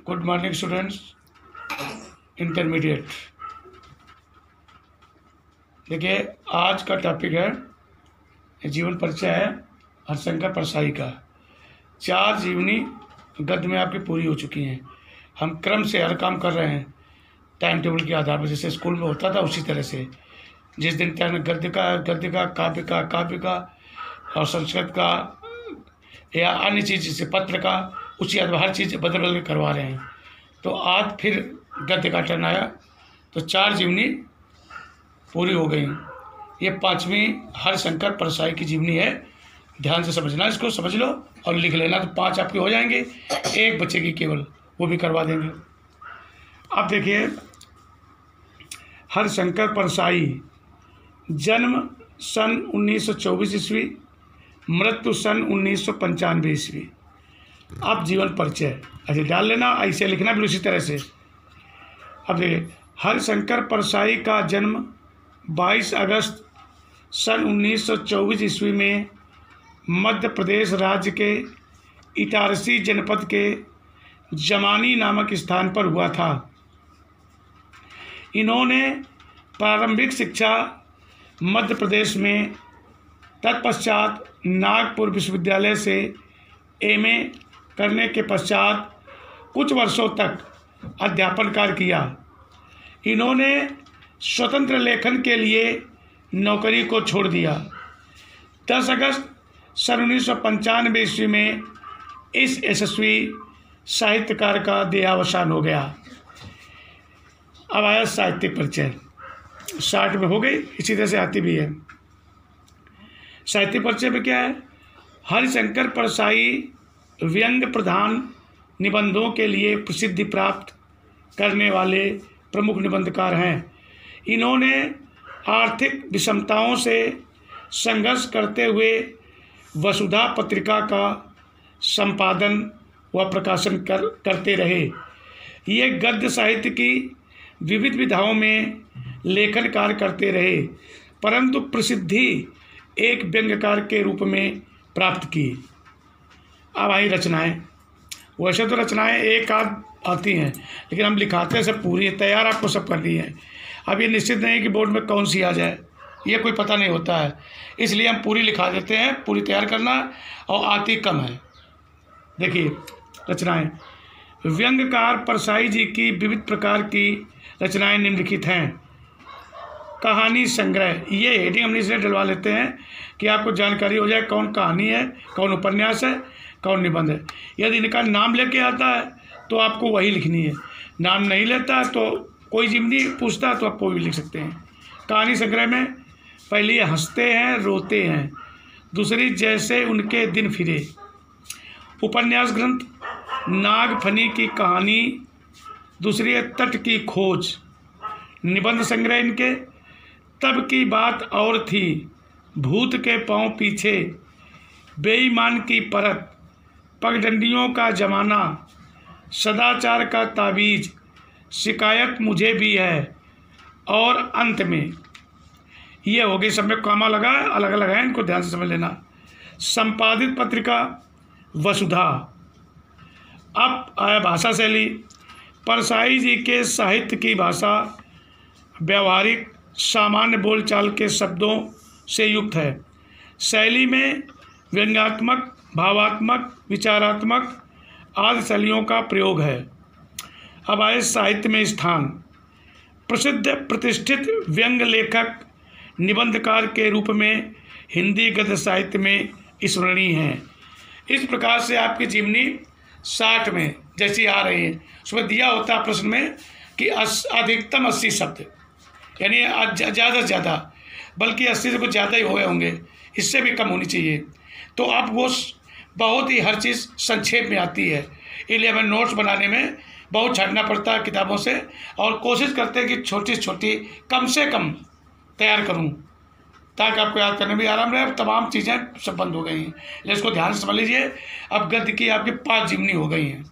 Good morning students, intermediate. देखिए, आज का टॉपिक है जीवन परिचय है हरिशंकर परसाई का। 4 जीवनी गद्य में आपकी पूरी हो चुकी हैं। हम क्रम से हर काम कर रहे हैं, टाइम टेबल के आधार पर, जैसे स्कूल में होता था उसी तरह से। जिस दिन टाइम गद्य का, काव्य का और संस्कृत का या अन्य चीज़ जैसे पत्र का, उसी आधार हर चीज़ बदल बदल के करवा रहे हैं। तो आज फिर गद्य का टर्न आया, तो 4 जीवनी पूरी हो गई। ये 5वीं हरिशंकर परसाई की जीवनी है। ध्यान से समझना, इसको समझ लो और लिख लेना, तो 5 आपके हो जाएंगे, 1 बचेगी केवल, वो भी करवा देंगे। अब देखिए, हरिशंकर परसाई, जन्म सन 1924 ईस्वी, मृत्यु सन 1995 ईस्वी। अब जीवन परिचय ऐसे डाल लेना, ऐसे लिखना भी उसी तरह से। अब देखिए, हरिशंकर परसाई का जन्म 22 अगस्त सन 1924 ईस्वी में मध्य प्रदेश राज्य के इटारसी जनपद के जमानी नामक स्थान पर हुआ था। इन्होंने प्रारंभिक शिक्षा मध्य प्रदेश में, तत्पश्चात नागपुर विश्वविद्यालय से एमए करने के पश्चात कुछ वर्षों तक अध्यापन कार्य किया। इन्होंने स्वतंत्र लेखन के लिए नौकरी को छोड़ दिया। 10 अगस्त सन 1995 ईस्वी में इस यशस्वी साहित्यकार का देहावसान हो गया। अब आया साहित्यिक परिचय, 60 में हो गई, इसी तरह से आती भी है। साहित्यिक परिचय में क्या है? हरिशंकर परसाई व्यंग्य प्रधान निबंधों के लिए प्रसिद्धि प्राप्त करने वाले प्रमुख निबंधकार हैं। इन्होंने आर्थिक विषमताओं से संघर्ष करते हुए वसुधा पत्रिका का संपादन व प्रकाशन करते रहे। ये गद्य साहित्य की विविध विधाओं में लेखन कार्य करते रहे, परंतु प्रसिद्धि एक व्यंग्यकार के रूप में प्राप्त की। अब आई रचनाएं। वैसे तो रचनाएं एक आध आती हैं, लेकिन हम लिखाते सब पूरी तैयार आपको सब करनी है। अब ये निश्चित नहीं है कि बोर्ड में कौन सी आ जाए, ये कोई पता नहीं होता है, इसलिए हम पूरी लिखा देते हैं। पूरी तैयार करना, और आती कम है। देखिए रचनाएं। व्यंग्यकार परसाई जी की विविध प्रकार की रचनाएं निम्नलिखित हैं। कहानी संग्रह, ये हेडिंग हम इसलिए डलवा लेते हैं कि आपको जानकारी हो जाए कौन कहानी है, कौन उपन्यास है, कौन निबंध है। यदि इनका नाम लेके आता है तो आपको वही लिखनी है, नाम नहीं लेता है तो कोई जीवनी पूछता है तो आप कोई भी लिख सकते हैं। कहानी संग्रह में पहली है हंसते हैं रोते हैं, दूसरी जैसे उनके दिन फिरे। उपन्यास ग्रंथ नागफनी की कहानी, दूसरी है तट की खोज। निबंध संग्रह इनके तब की बात और थी, भूत के पांव पीछे, बेईमान की परत, पगडंडियों का जमाना, सदाचार का ताबीज, शिकायत मुझे भी है, और अंत में। ये हो गई, सब में कामा लगा है, अलग अलग है, इनको ध्यान से समझ लेना। संपादित पत्रिका वसुधा। अब आया भाषा शैली। परसाई जी के साहित्य की भाषा व्यवहारिक सामान्य बोलचाल के शब्दों से युक्त है। शैली में व्यंग्यात्मक, भावात्मक, विचारात्मक आदि शैलियों का प्रयोग है। अब आए साहित्य में स्थान। प्रसिद्ध प्रतिष्ठित व्यंग्य लेखक, निबंधकार के रूप में हिंदी गद्य साहित्य में स्मरणीय हैं। इस प्रकार से आपकी जीवनी 60 में जैसी आ रही है, उसमें दिया होता है प्रश्न में कि अधिकतम 80 शब्द, यानी ज़्यादा से ज़्यादा, बल्कि 80 से कुछ ज़्यादा ही हुए होंगे, इससे भी कम होनी चाहिए। तो अब वो बहुत ही हर चीज़ संक्षेप में आती है, इसलिए हमें नोट्स बनाने में बहुत छाटना पड़ता है किताबों से, और कोशिश करते हैं कि छोटी छोटी कम से कम तैयार करूं, ताकि आपको याद करने में आराम रहे। अब तमाम चीज़ें सब बंद हो गई हैं, इसको ध्यान से समझ लीजिए। अब गद्य की आपकी 5 जीवनी हो गई हैं।